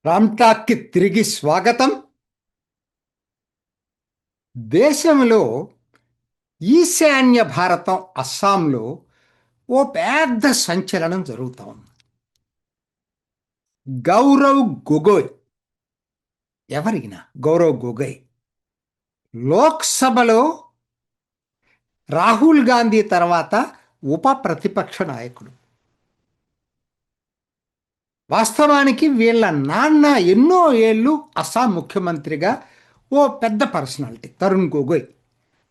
రామ్టాక్కి తిరిగి స్వాగతం. దేశంలో ఈశాన్య భారతం అస్సాంలో ఓ పెద్ద సంచలనం జరుగుతూ ఉంది. గౌరవ్ గొగోయ్, ఎవరినా గౌరవ్ గొగోయ్ లోక్సభలో రాహుల్ గాంధీ తర్వాత ఉప ప్రతిపక్ష నాయకుడు. వాస్తవానికి వీళ్ళ నాన్న ఎన్నో ఏళ్ళు అస్సాం ముఖ్యమంత్రిగా ఓ పెద్ద పర్సనాలిటీ తరుణ్ గొగోయ్.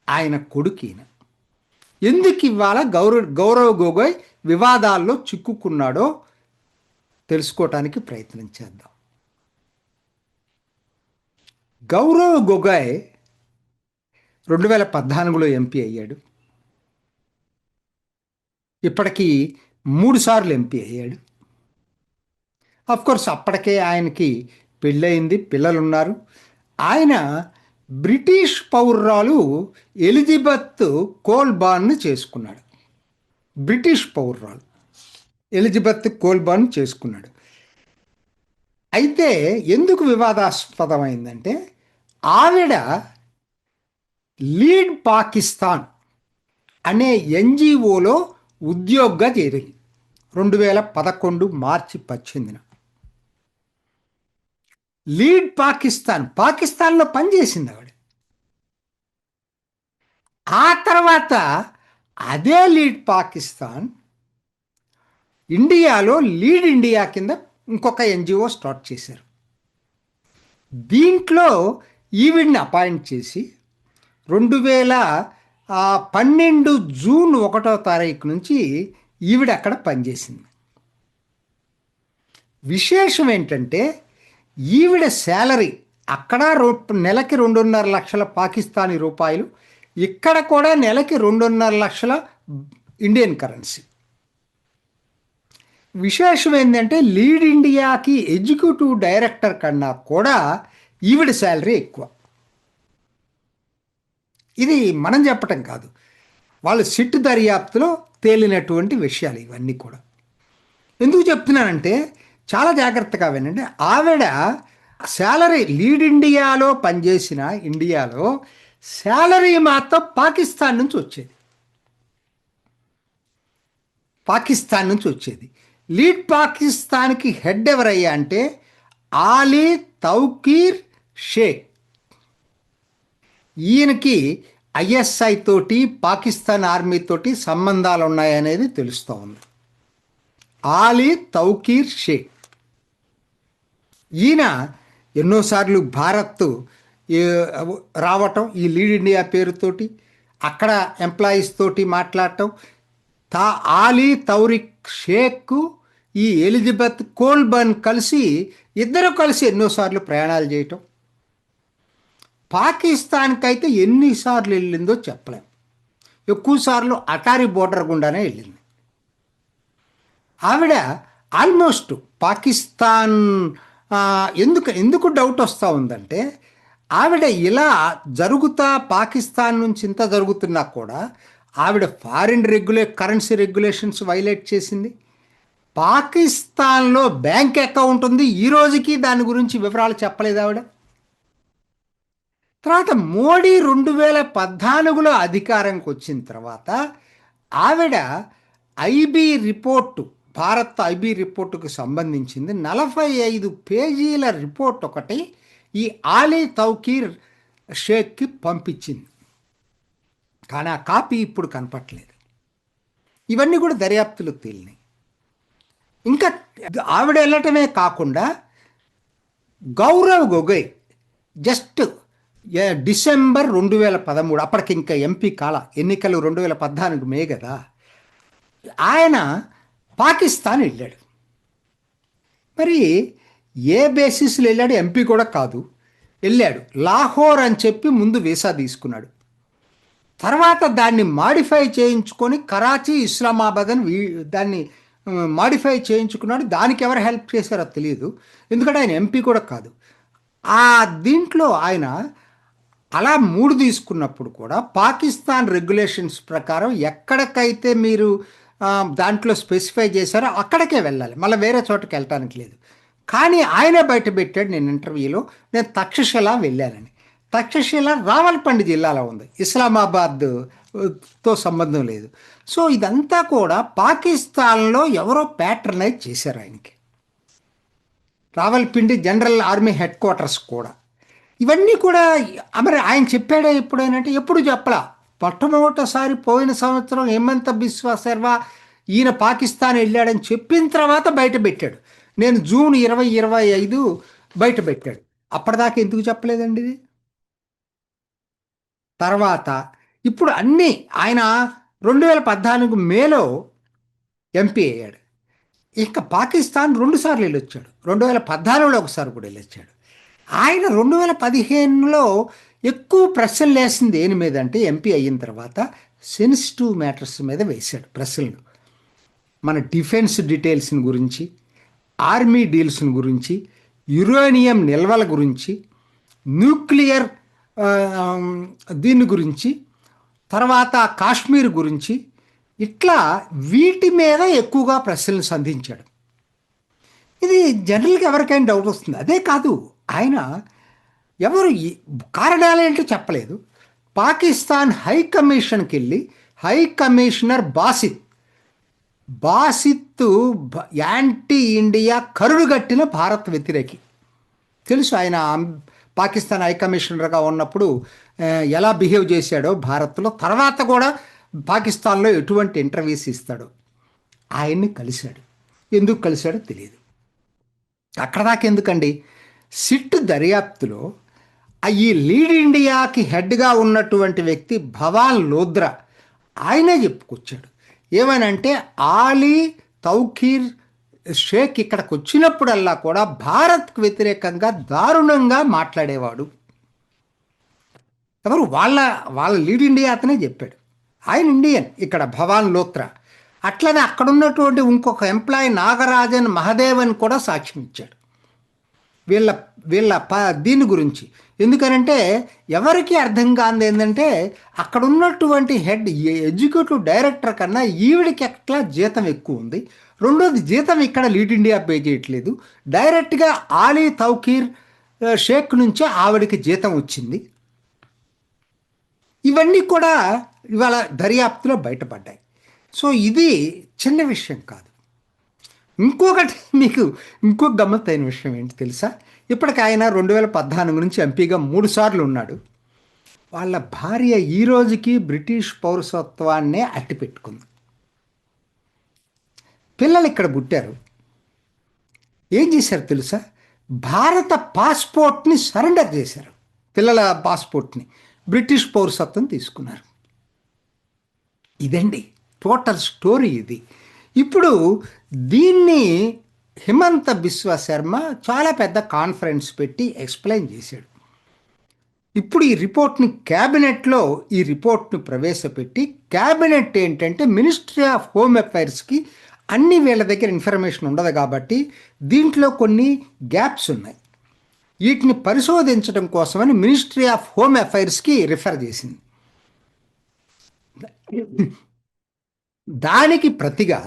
ఆయన కొడుకు ఈయన. ఎందుకు ఇవాళ గౌరవ్ గొగోయ్ వివాదాల్లో చిక్కుకున్నాడో తెలుసుకోవటానికి ప్రయత్నం చేద్దాం. గౌరవ్ గొగోయ్ 2014లో ఎంపీ అయ్యాడు. ఇప్పటికీ 3 సార్లు ఎంపీ అయ్యాడు. కోర్స్ అప్పటికే ఆయనకి పెళ్ళయింది, పిల్లలున్నారు. ఆయన బ్రిటిష్ పౌరురాలు ఎలిజబెత్ కోల్బార్న్ చేసుకున్నాడు. బ్రిటిష్ పౌరురాలు ఎలిజబెత్ కోల్బార్న్ చేసుకున్నాడు. అయితే ఎందుకు వివాదాస్పదమైందంటే ఆవిడ లీడ్ పాకిస్తాన్ అనే ఎన్జిఓలో ఉద్యోగిగా చేరింది 2011 మార్చి 18న. లీడ్ పాకిస్తాన్లో పనిచేసింది ఆవిడ. ఆ తర్వాత అదే లీడ్ పాకిస్తాన్ ఇండియాలో లీడ్ ఇండియా కింద ఇంకొక ఎన్జిఓ స్టార్ట్ చేశారు. దీంట్లో ఈవిడ్ని అపాయింట్ చేసి 2012 జూన్ 1వ తారీఖు నుంచి ఈవిడ అక్కడ పనిచేసింది. విశేషం ఏంటంటే ఈవిడ శాలరీ అక్కడ నెలకి 2.5 లక్షల పాకిస్తానీ రూపాయలు, ఇక్కడ కూడా నెలకి 2.5 లక్షల ఇండియన్ కరెన్సీ. విశేషం ఏంటంటే లీడ్ ఇండియాకి ఎగ్జిక్యూటివ్ డైరెక్టర్ కన్నా కూడా ఈవిడ శాలరీ ఎక్కువ. ఇది మనం చెప్పటం కాదు, వాళ్ళు సిట్ దర్యాప్తులో తేలినటువంటి విషయాలు ఇవన్నీ కూడా. ఎందుకు చెప్తున్నానంటే చాలా జాగ్రత్తగా వినండి. ఆవిడ శాలరీ లీడ్ ఇండియాలో పనిచేసిన ఇండియాలో శాలరీ మాత్రం పాకిస్తాన్ నుంచి వచ్చేది. లీడ్ పాకిస్తాన్కి హెడ్ ఎవరయ్యా అంటే ఆలీ తౌకీర్ షేక్. ఈయనకి ఐఎస్ఐ తోటి పాకిస్తాన్ ఆర్మీ తోటి సంబంధాలు ఉన్నాయనేది తెలుస్తూ ఉంది. ఆలీ తౌకీర్ షేక్ ఈయన ఎన్నోసార్లు భారత్ రావటం ఈ లీడ్ ఇండియా పేరుతోటి, అక్కడ ఎంప్లాయీస్ తోటి మాట్లాడటం. ఆలీ తౌరిక్ షేక్ ఈ ఎలిజబెత్ కోల్బర్న్ ఇద్దరు కలిసి ఎన్నోసార్లు ప్రయాణాలు చేయటం. పాకిస్తాన్కి అయితే ఎన్నిసార్లు వెళ్ళిందో చెప్పలేం. ఎక్కువసార్లు అటారీ బోర్డర్ గుండానే వెళ్ళింది. ఆవిడ ఆల్మోస్ట్ పాకిస్తాన్ ఎందుకు డౌట్ వస్తూ ఉందంటే ఆవిడ ఇలా పాకిస్తాన్ నుంచి ఇంత జరుగుతున్నా కూడా ఆవిడ ఫారిన్ కరెన్సీ రెగ్యులేషన్స్ వైలేట్ చేసింది. పాకిస్తాన్లో బ్యాంక్ అకౌంట్ ఉంది, ఈ రోజుకి దాని గురించి వివరాలు చెప్పలేదు ఆవిడ. తర్వాత మోడీ 2014లో అధికారంకి వచ్చిన తర్వాత ఆవిడ భారత్ ఐబీ రిపోర్టుకు సంబంధించింది 45 పేజీల రిపోర్ట్ ఒకటి ఈ ఆలీ తౌకీర్ షేక్కి పంపించింది. కానీ ఆ కాపీ ఇప్పుడు కనపట్లేదు. ఇవన్నీ కూడా దర్యాప్తులు తేలినాయి. ఇంకా ఆవిడ వెళ్ళటమే కాకుండా గౌరవ్ గొగోయ్ జస్ట్ డిసెంబర్ 2013, అప్పటికి ఇంకా ఎంపీ ఎన్నికలు 2014 మే కదా, ఆయన పాకిస్తాన్ వెళ్ళాడు. మరి ఏ బేసిస్లో వెళ్ళాడు? ఎంపీ కూడా కాదు, వెళ్ళాడు. లాహోర్ అని చెప్పి ముందు వీసా తీసుకున్నాడు. తర్వాత దాన్ని మాడిఫై చేయించుకొని కరాచీ, ఇస్లామాబాద్ అని దాన్ని మాడిఫై చేయించుకున్నాడు. దానికి ఎవరు హెల్ప్ చేశారో తెలియదు, ఎందుకంటే ఆయన ఎంపీ కూడా కాదు. దీంట్లో ఆయన అలా 3 తీసుకున్నప్పుడు కూడా పాకిస్తాన్ రెగ్యులేషన్స్ ప్రకారం ఎక్కడికైతే మీరు దాంట్లో స్పెసిఫై చేశారో అక్కడికే వెళ్ళాలి, మళ్ళీ వేరే చోటకి వెళ్ళటానికి లేదు. కానీ ఆయనే బయట పెట్టాడు నేను ఇంటర్వ్యూలో, నేను తక్షశిల వెళ్ళానని. తక్షశిల రావల్పండి జిల్లాలో ఉంది, ఇస్లామాబాద్తో సంబంధం లేదు. సో ఇదంతా కూడా పాకిస్తాన్లో ఎవరో ప్యాట్రనైజ్ చేశారు ఆయనకి. Rawalpindi general army head quarters కూడా. ఇవన్నీ కూడా మరి ఆయన చెప్పాడే ఎప్పుడైనంటే ఎప్పుడు చెప్పలా. మొట్టమొదటిసారి పోయిన సంవత్సరం హేమంత్ బిస్వా శర్మ ఈయన పాకిస్తాన్ వెళ్ళాడని చెప్పిన తర్వాత బయట పెట్టాడు. నేను జూన్ 2025 బయట పెట్టాడు. అప్పటిదాకా ఎందుకు చెప్పలేదండి ఇది? తర్వాత ఇప్పుడు అన్నీ ఆయన 2014 మేలో ఎంపీ అయ్యాడు. ఇక పాకిస్తాన్ 2 సార్లు వెళ్ళొచ్చాడు. 2014లో ఒకసారి కూడా వెళ్ళొచ్చాడు. ఆయన 2015లో ఎక్కువ ప్రశ్నలు వేసింది దేని మీద అంటే, ఎంపీ అయిన తర్వాత సెన్సిటివ్ మ్యాటర్స్ మీద వేశాడు ప్రశ్నలు. మన డిఫెన్స్ డీటెయిల్స్ని గురించి, ఆర్మీ డీల్స్ని గురించి, యురేనియం నిల్వల గురించి, న్యూక్లియర్ దీని గురించి, తర్వాత కాశ్మీర్ గురించి, ఇట్లా వీటి మీద ఎక్కువగా ప్రశ్నలు సంధించాడు. ఇది జనరల్గా ఎవరికైనా డౌట్ వస్తుంది. అదే కాదు, ఆయన ఎవరు కారణాలేంటో చెప్పలేదు. పాకిస్తాన్ హై కమిషన్కి వెళ్ళి high commissioner Basit anti India కరుడుగట్టిన భారత్ వ్యతిరేకి. తెలుసు ఆయన పాకిస్తాన్ హై కమిషనర్గా ఉన్నప్పుడు ఎలా బిహేవ్ చేశాడో భారత్లో, తర్వాత కూడా పాకిస్తాన్లో ఎటువంటి ఇంటర్వ్యూస్ ఇస్తాడో. ఆయన్ని కలిశాడు. ఎందుకు కలిశాడో తెలియదు. అక్కడ దాకా ఎందుకండి, సిట్ దర్యాప్తులో ఈ లీడ్ ఇండియాకి హెడ్గా ఉన్నటువంటి వ్యక్తి భవాన్ లోద్రా ఆయనే చెప్పుకొచ్చాడు. ఏమనంటే ఆలీ తౌకీర్ షేక్ ఇక్కడికి వచ్చినప్పుడల్లా కూడా భారత్కు వ్యతిరేకంగా దారుణంగా మాట్లాడేవాడు. ఎవరు? వాళ్ళ లీడ్ ఇండియా అతనే చెప్పాడు. ఆయన ఇండియన్, ఇక్కడ భవాన్ లోత్రా. అట్లనే అక్కడ ఉన్నటువంటి ఇంకొక ఎంప్లాయీ నాగరాజన్ మహదేవన్ కూడా సాక్ష్యం ఇచ్చాడు వీళ్ళ దీని గురించి. ఎందుకనంటే ఎవరికి అర్థం కాంది ఏంటంటే, అక్కడ ఉన్నటువంటి హెడ్ ఎగ్జిక్యూటివ్ డైరెక్టర్ కన్నా ఈవిడికి ఎట్లా జీతం ఎక్కువ ఉంది. రెండోది, జీతం ఇక్కడ లీడ్ ఇండియా పే చేయట్లేదు, డైరెక్ట్గా ఆలీ తౌకీర్ షేక్ నుంచే ఆవిడికి జీతం వచ్చింది. ఇవన్నీ కూడా ఇవాళ దర్యాప్తులో బయటపడ్డాయి. సో ఇది చిన్న విషయం కాదు. ఇంకొకటి మీకు ఇంకొక గమ్మత్తైన విషయం ఏంటి తెలుసా? ఇప్పటికి ఆయన 2014 నుంచి ఎంపీగా 3 సార్లు ఉన్నాడు. వాళ్ళ భార్య ఈ రోజుకి బ్రిటిష్ పౌరసత్వాన్నే అట్టిపెట్టుకుంది. పిల్లలు ఇక్కడ పుట్టారు. ఏం చేశారు తెలుసా? భారత పాస్పోర్ట్ని సరెండర్ చేశారు. పిల్లల పాస్పోర్ట్ని, బ్రిటిష్ పౌరసత్వం తీసుకున్నారు. ఇదండి టోటల్ స్టోరీ ఇది. ఇప్పుడు దీన్ని హిమంత బిస్వా శర్మ చాలా పెద్ద కాన్ఫరెన్స్ పెట్టి ఎక్స్ప్లెయిన్ చేశాడు. ఇప్పుడు ఈ రిపోర్ట్ని క్యాబినెట్లో ఈ రిపోర్ట్ని ప్రవేశపెట్టి, క్యాబినెట్ ఏంటంటే మినిస్ట్రీ ఆఫ్ హోమ్ అఫైర్స్కి అన్ని వీళ్ళ దగ్గర ఇన్ఫర్మేషన్ ఉండదు కాబట్టి దీంట్లో కొన్ని గ్యాప్స్ ఉన్నాయి. వీటిని పరిశోధించడం కోసమని మినిస్ట్రీ ఆఫ్ హోమ్ అఫైర్స్కి రిఫర్ చేసింది. దానికి ప్రతిగా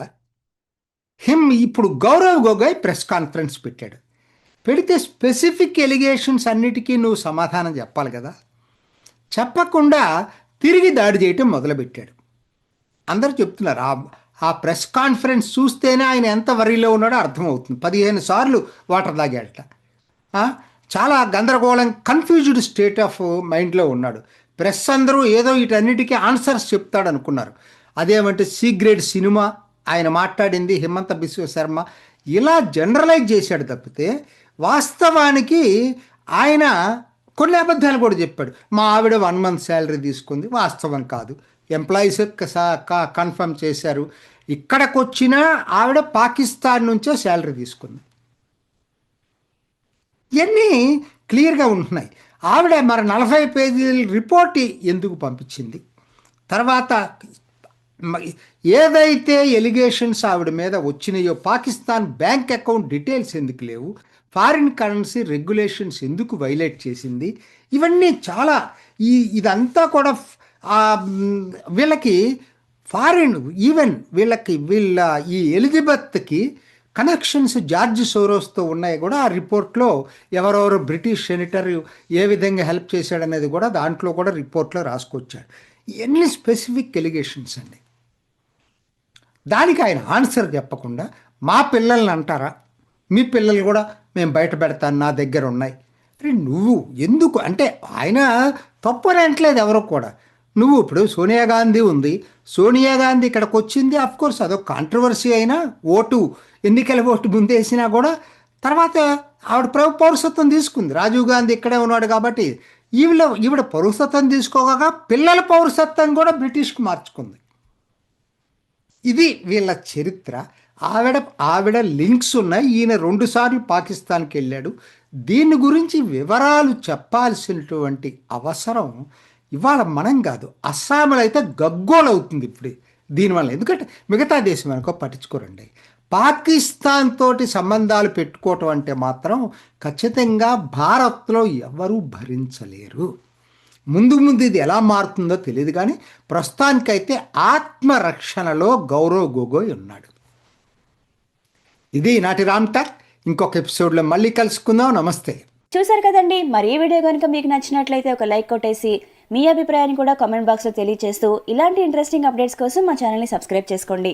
ఇప్పుడు గౌరవ్ గొగోయ్ ప్రెస్ కాన్ఫరెన్స్ పెట్టాడు. పెడితే స్పెసిఫిక్ ఎలిగేషన్స్ అన్నిటికీ నువ్వు సమాధానం చెప్పాలి కదా. చెప్పకుండా తిరిగి దాడి చేయటం మొదలుపెట్టాడు. అందరూ చెప్తున్నారు, ఆ ప్రెస్ కాన్ఫరెన్స్ చూస్తేనే ఆయన ఎంత వరీలో ఉన్నాడో అర్థమవుతుంది. 15 సార్లు వాటర్ తాగాడట. చాలా గందరగోళం, కన్ఫ్యూజ్డ్ స్టేట్ ఆఫ్ మైండ్లో ఉన్నాడు. ప్రెస్ అందరూ ఏదో వీటన్నిటికీ ఆన్సర్స్ చెప్తాడు అనుకున్నారు. అదేమంటే సి గ్రేడ్ సినిమా ఆయన మాట్లాడింది, హిమంత బిస్వ శర్మ ఇలా జనరలైజ్ చేశాడు తప్పితే, వాస్తవానికి ఆయన కొన్ని అబద్ధాలు కూడా చెప్పాడు. మా ఆవిడ 1 month శాలరీ తీసుకుంది, వాస్తవం కాదు. ఎంప్లాయీస్ కన్ఫర్మ్ చేశారు. ఇక్కడికి వచ్చినా ఆవిడ పాకిస్తాన్ నుంచే శాలరీ తీసుకుంది. ఇవన్నీ క్లియర్గా ఉంటున్నాయి. ఆవిడ మరి 40 పేజీల రిపోర్ట్ ఎందుకు పంపించింది? తర్వాత ఏదైతే ఎలిగేషన్స్ ఆవిడ మీద వచ్చినాయో, పాకిస్తాన్ బ్యాంక్ అకౌంట్ డీటెయిల్స్ ఎందుకు లేవు, ఫారిన్ కరెన్సీ రెగ్యులేషన్స్ ఎందుకు వైలేట్ చేసింది, ఇవన్నీ చాలా ఇదంతా కూడా వీళ్ళకి ఫారిన్, ఈవెన్ వీళ్ళ ఈ ఎలిజబెత్కి కనెక్షన్స్ జార్జ్ సోరోస్తో ఉన్నాయి కూడా ఆ రిపోర్ట్లో ఎవరెవరు బ్రిటిష్ సెనేటర్ ఏ విధంగా హెల్ప్ చేశాడనేది కూడా దాంట్లో కూడా రిపోర్ట్లో రాసుకొచ్చాడు. ఎన్ని స్పెసిఫిక్ ఎలిగేషన్స్ అండి. దానికి ఆయన ఆన్సర్ చెప్పకుండా మా పిల్లల్ని అంటారా, మీ పిల్లలు కూడా మేము బయట పెడతాను నా దగ్గర ఉన్నాయి. అరే నువ్వు ఎందుకు అంటే ఆయన తప్పు అని అనట్లేదు ఎవరో కూడా. నువ్వు ఇప్పుడు సోనియా గాంధీ ఉంది, సోనియా గాంధీ ఇక్కడికి వచ్చింది, కోర్స్ అదొక కాంట్రవర్సీ అయినా ఎన్నికల ఓటు ముందేసినా కూడా తర్వాత ఆవిడ పౌరసత్వం తీసుకుంది. రాజీవ్ గాంధీ ఇక్కడే ఉన్నాడు కాబట్టి ఈవిడ పౌరసత్వం తీసుకోగా పిల్లల పౌరసత్వం కూడా బ్రిటిష్కి మార్చుకుంది. ఇది వీళ్ళ చరిత్ర. ఆవిడ లింక్స్ ఉన్నాయి. ఈయన 2 సార్లు పాకిస్తాన్కి వెళ్ళాడు. దీని గురించి వివరాలు చెప్పాల్సినటువంటి అవసరం ఇవాళ మనం కాదు, అస్సాంలో అయితే గగ్గోలవుతుంది ఇప్పుడు దీనివల్ల. ఎందుకంటే మిగతా దేశం అనుకో పట్టించుకోరండి. పాకిస్తాన్ తోటి సంబంధాలు పెట్టుకోవటం అంటే మాత్రం ఖచ్చితంగా భారత్లో ఎవరూ భరించలేరు. ముందు ఇది ఎలా మారుతుందో తెలియదు, కానీ ప్రస్తుతానికైతే ఆత్మరక్షణలో గౌరవ్ గొగోయ్ ఉన్నాడు. ఇది నాటి రామ్ టాక్. ఇంకొక ఎపిసోడ్లో మళ్ళీ కలుసుకుందాం. నమస్తే. చూసారు కదండి, మరి ఈ వీడియో కనుక మీకు నచ్చినట్లయితే ఒక లైక్ కొట్టేసి మీ అభిప్రాయాన్ని కూడా కామెంట్ బాక్స్లో తెలియజేస్తూ ఇలాంటి ఇంట్రెస్టింగ్ అప్డేట్స్ కోసం మా ఛానల్ని సబ్స్క్రైబ్ చేసుకోండి.